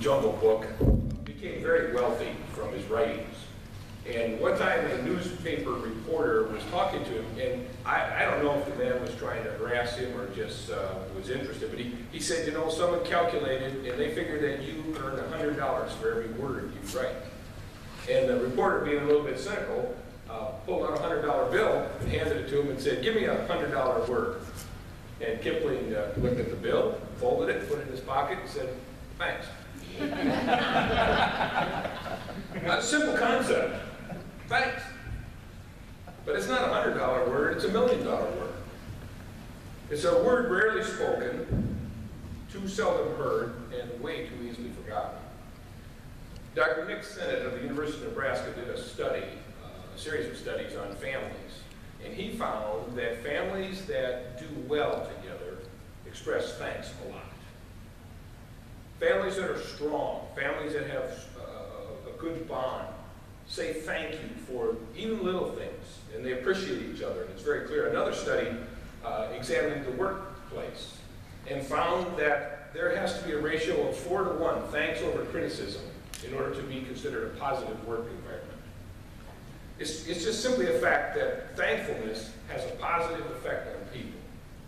Jungle Book, became very wealthy from his writings. And one time a newspaper reporter was talking to him, and I don't know if the man was trying to harass him or just was interested, but he said, you know, someone calculated and they figured that you earn $100 for every word you write. And the reporter, being a little bit cynical, pulled out a $100 bill and handed it to him and said, give me a $100 word. And Kipling looked at the bill, folded it, put it in his pocket, and said, thanks. A simple concept. Thanks. But it's not a $100 word, it's a $1 million word. It's a word rarely spoken, too seldom heard, and way too easily forgotten. Dr. Nick Sennett of the University of Nebraska did a study, a series of studies on families. And he found that families that do well together express thanks a lot. Families that are strong, families that have a good bond, say thank you for even little things, and they appreciate each other, and it's very clear. Another study examined the workplace and found that there has to be a ratio of 4 to 1, thanks over criticism, in order to be considered a positive work environment. It's just simply a fact that thankfulness has a positive effect on people.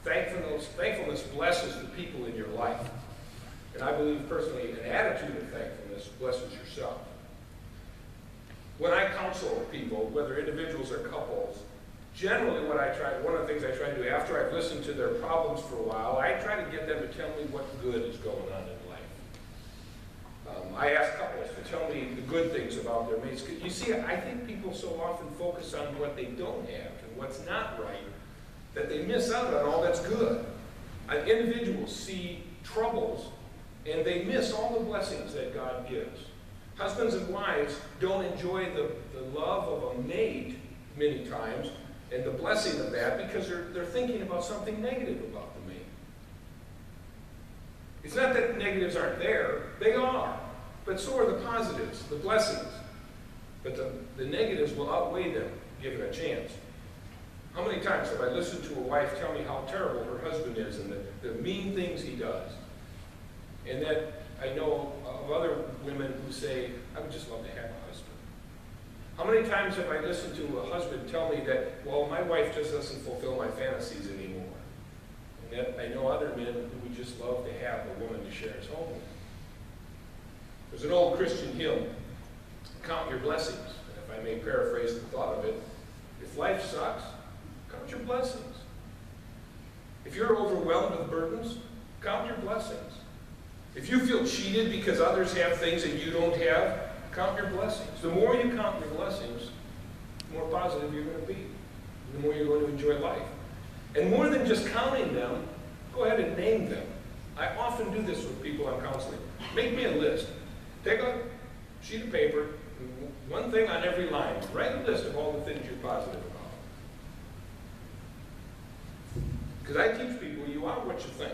Thankfulness blesses the people in your life. And I believe personally an attitude of thankfulness blesses yourself. When I counsel people, whether individuals or couples, generally one of the things I try to do after I've listened to their problems for a while, I try to get them to tell me what good is going on in life. I ask couples to tell me the good things about their mates. You see, I think people so often focus on what they don't have and what's not right that they miss out on all that's good. Individuals see troubles and they miss all the blessings that God gives. Husbands and wives don't enjoy the love of a mate many times and the blessing of that because they're thinking about something negative about the mate. It's not that negatives aren't there, they are. But so are the positives, the blessings. But the negatives will outweigh them, given a chance. How many times have I listened to a wife tell me how terrible her husband is and the mean things he does? And that I know of other women who say, I would just love to have a husband. How many times have I listened to a husband tell me that, well, my wife just doesn't fulfill my fantasies anymore? And that I know other men who would just love to have a woman to share his home with. There's an old Christian hymn, count your blessings. And if I may paraphrase the thought of it, if life sucks, count your blessings. If you're overwhelmed with burdens, count your blessings. If you feel cheated because others have things that you don't have, count your blessings. The more you count your blessings, the more positive you're going to be. The more you're going to enjoy life. And more than just counting them, go ahead and name them. I often do this with people I'm counseling. Make me a list. Take a sheet of paper, one thing on every line. Write a list of all the things you're positive about. Because I teach people, you are what you think.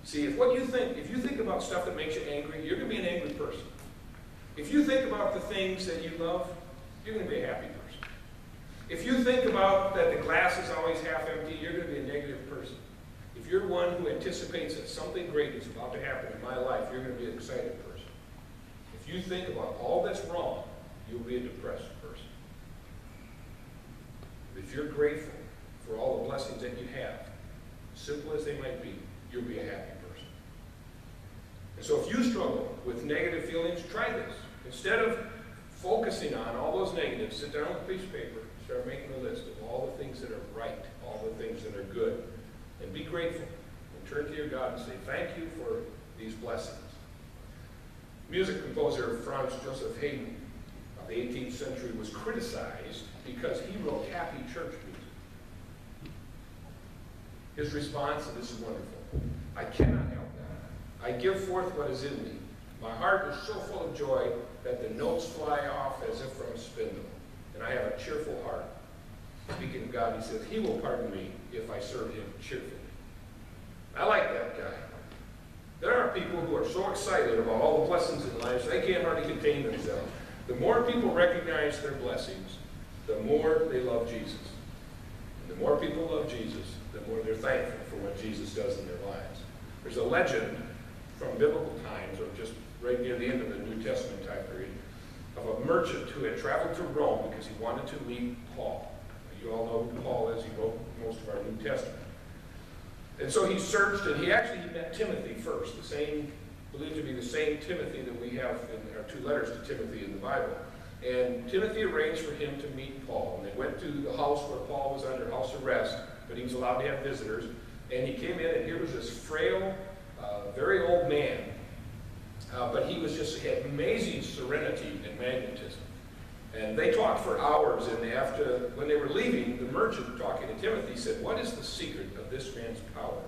See, if you think about stuff that makes you angry, you're going to be an angry person. If you think about the things that you love, you're going to be a happy person. If you think about that the glass is always half empty, you're going to be a negative person. If you're one who anticipates that something great is about to happen in my life, you're going to be an excited person. If you think about all that's wrong, you'll be a depressed person. If you're grateful for all the blessings that you have, simple as they might be, you'll be a happy person. And so if you struggle with negative feelings, try this. Instead of focusing on all those negatives, sit down with a piece of paper, start making a list of all the things that are right, all the things that are good, and be grateful. And turn to your God and say, thank you for these blessings. Music composer Franz Joseph Haydn of the 18th century was criticized because he wrote happy church music. His response, and this is wonderful, I cannot help that. I give forth what is in me. My heart is so full of joy that the notes fly off as if from a spindle, and I have a cheerful heart. Speaking of God, he says, he will pardon me if I serve him cheerfully. I like that guy. There are people who are so excited about all the blessings in life, they can't hardly contain themselves. The more people recognize their blessings, the more they love Jesus. And the more people love Jesus, the more they're thankful for what Jesus does in their lives. There's a legend from biblical times, or just right near the end of the New Testament time period, of a merchant who had traveled to Rome because he wanted to meet Paul. You all know who Paul is. He wrote most of our New Testament. And so he searched, and he met Timothy first, believed to be the same Timothy that we have in our 2 letters to Timothy in the Bible. And Timothy arranged for him to meet Paul. And they went to the house where Paul was under house arrest, but he was allowed to have visitors. And he came in, and here was this frail, very old man. But he had amazing serenity and magnetism. And they talked for hours, and when they were leaving, the merchant talking to Timothy said, "What is the secret of this man's power?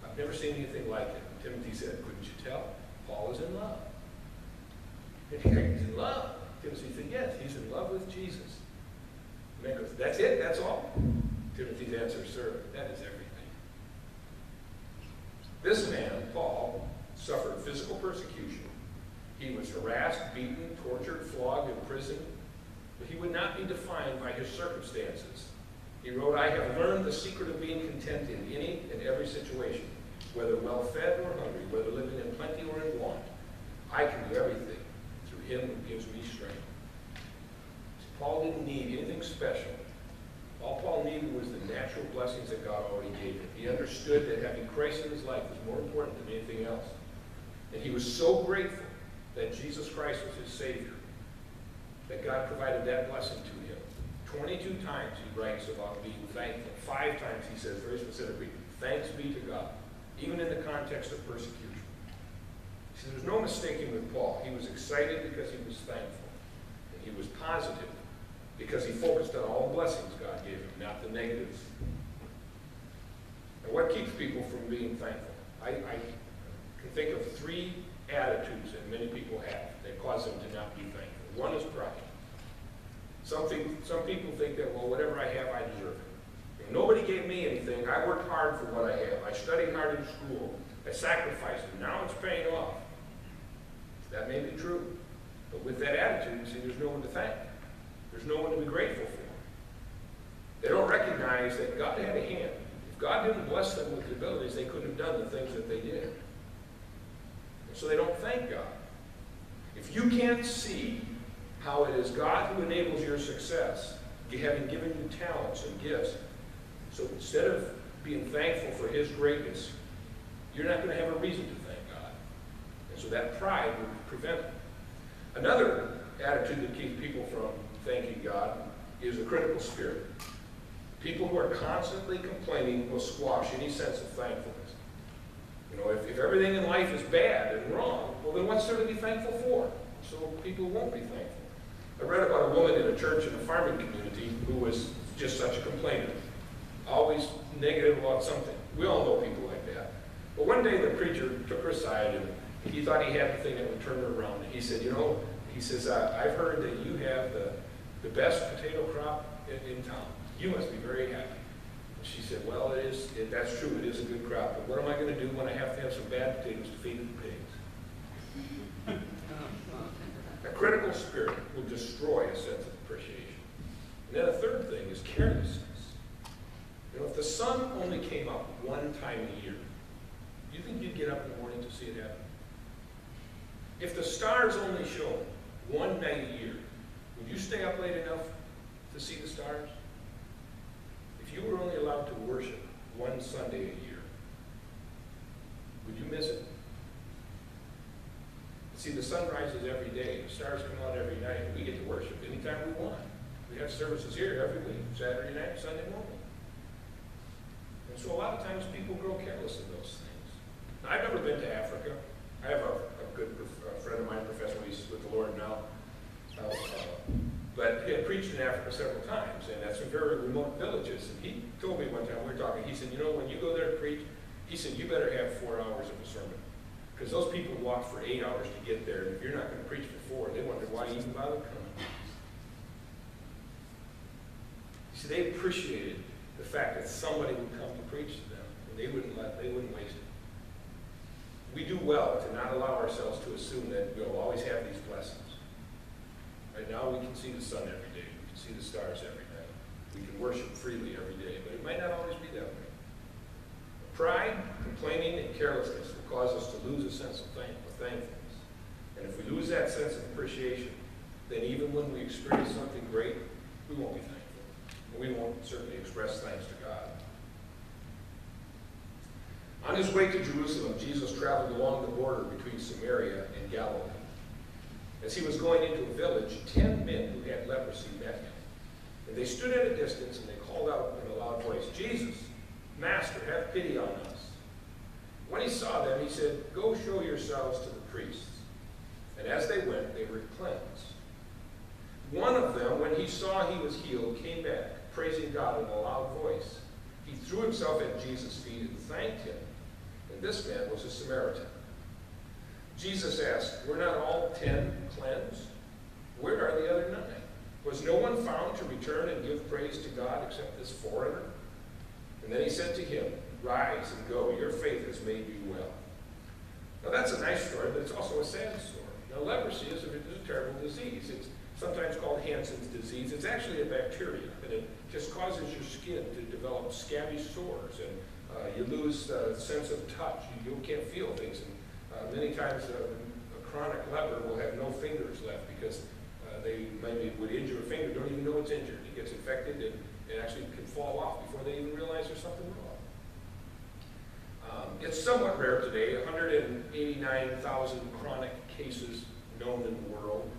I've never seen anything like it." And Timothy said, "Couldn't you tell? Paul is in love." And he's in love. Timothy said, "Yes, he's in love with Jesus." The man goes, "That's it? That's all?" Timothy's answer, "Sir, that is everything." This man, Paul, suffered physical persecution. He was harassed, beaten, tortured, flogged, imprisoned. But he would not be defined by his circumstances. He wrote, "I have learned the secret of being content in any and every situation, whether well-fed or hungry, whether living in plenty or in want. I can do everything through him who gives me strength." See, Paul didn't need anything special. All Paul needed was the natural blessings that God already gave him. He understood that having Christ in his life was more important than anything else. And he was so grateful that Jesus Christ was his Savior, that God provided that blessing to him. 22 times he writes about being thankful. 5 times he says very specifically, "Thanks be to God," even in the context of persecution. See, there's no mistaking with Paul. He was excited because he was thankful. And he was positive because he focused on all the blessings God gave him, not the negatives. And what keeps people from being thankful? I can think of 3 attitudes that many people have that cause them to not be thankful. One is pride. Some people think that, well, whatever I have, I deserve it. If nobody gave me anything. I worked hard for what I have. I studied hard in school. I sacrificed, and now it's paying off. That may be true. But with that attitude, see, there's no one to thank. There's no one to be grateful for. They don't recognize that God had a hand. If God didn't bless them with the abilities, they couldn't have done the things that they did. And so they don't thank God. If you can't see how it is God who enables your success, having given you talents and gifts, so instead of being thankful for his greatness, you're not going to have a reason to thank God. And so that pride will prevent it. Another attitude that keeps people from thanking God is a critical spirit. People who are constantly complaining will squash any sense of thankfulness. You know, if everything in life is bad and wrong, well, then what's there to be thankful for? So people won't be thankful. I read about a woman in a church in a farming community who was just such a complainer, always negative about something. We all know people like that. But one day the preacher took her aside, and he thought he had the thing that would turn her around. And he said, I've heard that you have the best potato crop in town. You must be very happy. And she said, well, that's true. It is a good crop. But what am I going to do when I have to have some bad potatoes to feed the pigs? A critical spirit will destroy a sense of appreciation. And then a third thing is carelessness. You know, if the sun only came up one time a year, do you think you'd get up in the morning to see it happen? If the stars only shone one night a year, would you stay up late enough to see the stars? If you were only allowed to worship one Sunday a year, would you miss it? See, the sun rises every day, the stars come out every night, and we get to worship anytime we want. We have services here every week, Saturday night, Sunday morning. And so a lot of times people grow careless of those things. Now, I've never been to Africa. I have a good friend of mine, professor, he's with the Lord now. But he had preached in Africa several times, and at some very remote villages. And he told me one time, we were talking, he said, you know, when you go there to preach, he said, you better have 4 hours of a sermon. Because those people walk for 8 hours to get there, and if you're not going to preach for 4, they wonder why you even bother coming. See, they appreciated the fact that somebody would come to preach to them, and they wouldn't waste it. We do well to not allow ourselves to assume that we'll always have these blessings. Right now we can see the sun every day, we can see the stars every night, we can worship freely every day, but it might not always be that way. Pride, complaining, and carelessness will cause us to lose a sense of thankfulness. And if we lose that sense of appreciation, then even when we experience something great, we won't be thankful. And we won't certainly express thanks to God. On his way to Jerusalem, Jesus traveled along the border between Samaria and Galilee. As he was going into a village, 10 men who had leprosy met him. And they stood at a distance and they called out in a loud voice, "Jesus, Master, have pity on us." When he saw them, he said, "Go show yourselves to the priests." And as they went, they were cleansed. One of them, when he saw he was healed, came back, praising God in a loud voice. He threw himself at Jesus' feet and thanked him. And this man was a Samaritan. Jesus asked, "Were not all 10 cleansed? Where are the other 9? Was no one found to return and give praise to God except this foreigner?" And then he said to him, "Rise and go. Your faith has made you well." Now that's a nice story, but it's also a sad story. Now leprosy is a terrible disease. It's sometimes called Hansen's disease. It's actually a bacteria, and it just causes your skin to develop scabby sores, and you lose a sense of touch. You can't feel things. And many times a chronic leper will have no fingers left because they maybe would injure a finger, don't even know it's injured. It gets infected and it actually can fall off before they even realize there's something wrong. It's somewhat rare today, 189,000 chronic cases known in the world,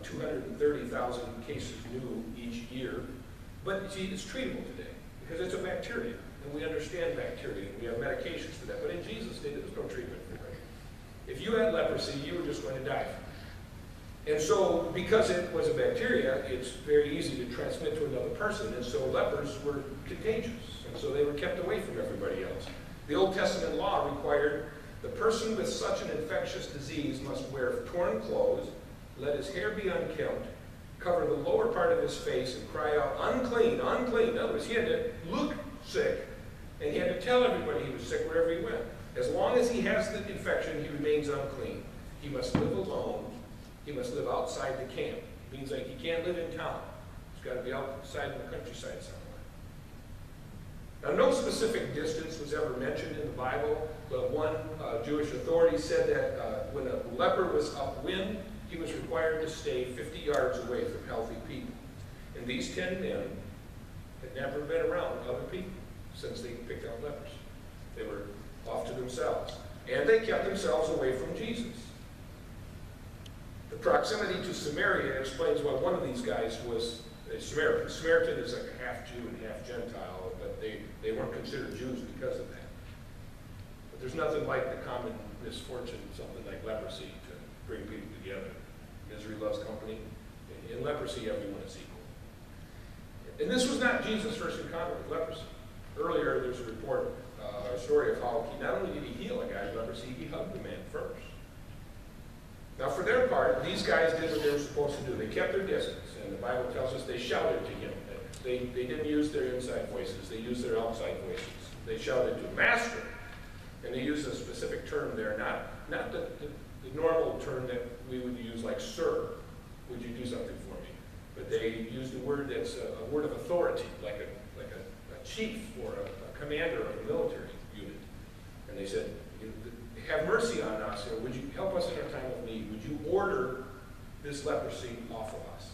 230,000 cases new each year. But see, it's treatable today because it's a bacteria, and we understand bacteria, and we have medications for that. But in Jesus' day, there was no treatment for it. If you had leprosy, you were just going to die from it. And so, because it was a bacteria, it's very easy to transmit to another person, and so lepers were contagious, and so they were kept away from everybody else. The Old Testament law required the person with such an infectious disease must wear torn clothes, let his hair be unkempt, cover the lower part of his face, and cry out, "Unclean, unclean." In other words, he had to look sick, and he had to tell everybody he was sick wherever he went. As long as he has the infection, he remains unclean. He must live alone. He must live outside the camp. It means like he can't live in town. He's got to be outside in the countryside somewhere. Now, no specific distance was ever mentioned in the Bible, but one Jewish authority said that when a leper was upwind, he was required to stay 50 yards away from healthy people. And these 10 men had never been around other people since they picked out lepers. They were off to themselves. And they kept themselves away from Jesus. The proximity to Samaria explains why one of these guys was a Samaritan. Samaritan is like a half Jew and half Gentile, but they weren't considered Jews because of that. But there's nothing like the common misfortune, something like leprosy, to bring people together. Misery loves company. In leprosy, everyone is equal. And this was not Jesus' first encounter with leprosy. Earlier, there's a report, a story of how he not only did he heal a guy with leprosy, he hugged the man first. Now, for their part, these guys did what they were supposed to do. They kept their distance, and the Bible tells us they shouted to him. They didn't use their inside voices. They used their outside voices. They shouted to Master, and they used a specific term there, not the normal term that we would use like "Sir, would you do something for me?" But they used a word that's a word of authority, like a chief or a commander of a military unit. And they said, "Have mercy on us, or would you help us in our time of need? Would you order this leprosy off of us?"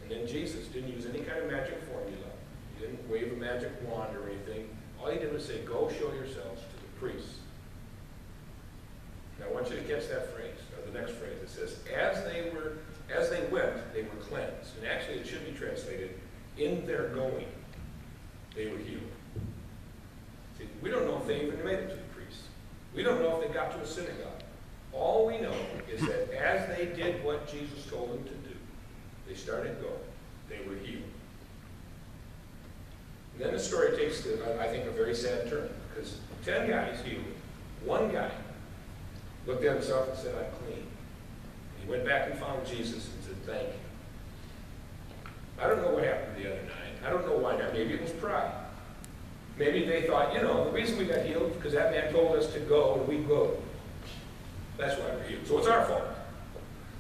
And then Jesus didn't use any kind of magic formula. He didn't wave a magic wand or anything. All he did was say, "Go show yourselves to the priests." Now I want you to catch that phrase, or the next phrase. It says, as they went, they were cleansed. And actually it should be translated, in their going, they were healed. See, we don't know if they even made it to the priests. We don't know if they got to a synagogue. All we know is that as they did what Jesus told them to do, they started going. They were healed. And then the story takes, I think, a very sad turn, because 10 guys healed. One guy looked at himself and said, "I'm clean." He went back and found Jesus and said, "Thank you." I don't know what happened to the other 9. I don't know why not. Maybe it was pride. Maybe they thought, the reason we got healed is because that man told us to go and we go. That's why we're healed. So it's our fault.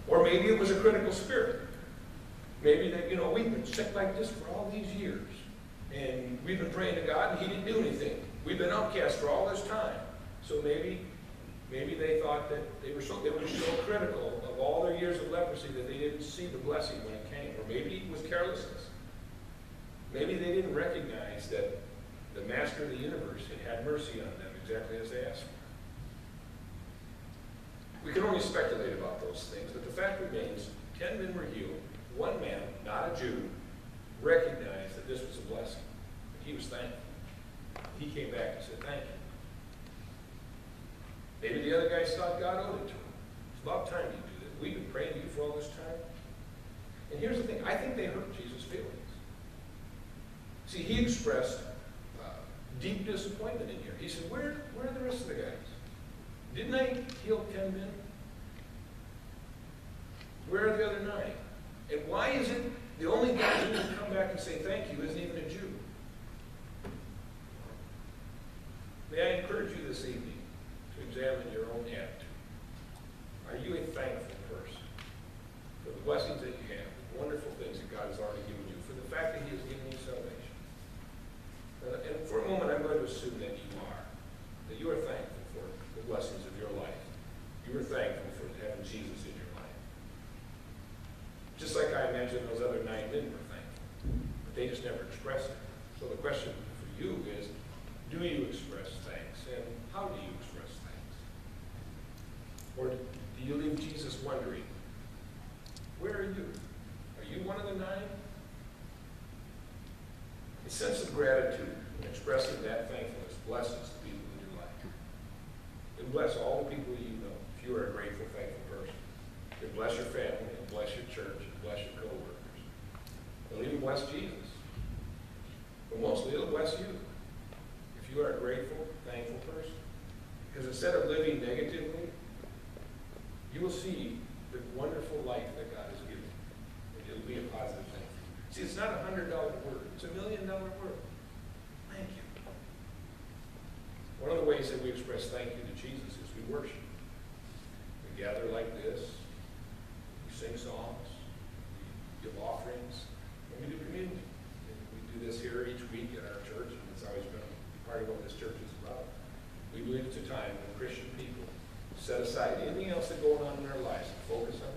Or maybe it was a critical spirit. Maybe that, we've been sick like this for all these years. And we've been praying to God and he didn't do anything. We've been outcast for all this time. So maybe they thought that they were so critical of all their years of leprosy that they didn't see the blessing when it came. Or maybe it was carelessness. Maybe they didn't recognize that the master of the universe had mercy on them exactly as they asked for. We can only speculate about those things, but the fact remains, 10 men were healed. One man, not a Jew, recognized that this was a blessing. He was thankful. He came back and said, thank you. Maybe the other guys thought God owed it to him. It's about time you do this. We've been praying to you for all this time. And here's the thing. I think they hurt Jesus' feelings. See, he expressed deep disappointment in here. He said, where are the rest of the guys? Didn't I heal 10 men? Where are the other 9? And why is it the only guy who can come back and say thank you isn't even a Jew? May I encourage you this evening to examine your own attitude. Are you a thankful person for the blessings that you have, the wonderful things that God has already given you, for the fact that he has given you salvation? And for a moment, I'm going to assume that you are thankful for the blessings of your life. You are thankful for having Jesus in your life. Just like I imagine those other 9 men were thankful, but they just never expressed it. So the question for you is, do you express thanks, and how do you express thanks? Or do you leave Jesus wondering, where are you? Are you one of the 9? A sense of gratitude and expressing that thankfulness blesses the people in your life. It bless all the people that you know if you are a grateful, thankful person. It bless your family, it bless your church, it bless your co-workers. It'll even bless Jesus. But mostly it'll bless you if you are a grateful, thankful person. Because instead of living negatively, you will see the wonderful life that God has given you. And it'll be a positive thing. See, it's not a $100 word. It's a $1 million word. Thank you. One of the ways that we express thank you to Jesus is we worship. We gather like this. We sing songs. We give offerings. And we do communion. And we do this here each week at our church. And it's always been part of what this church is about. We believe it's a time when Christian people set aside anything else that's going on in their lives and focus on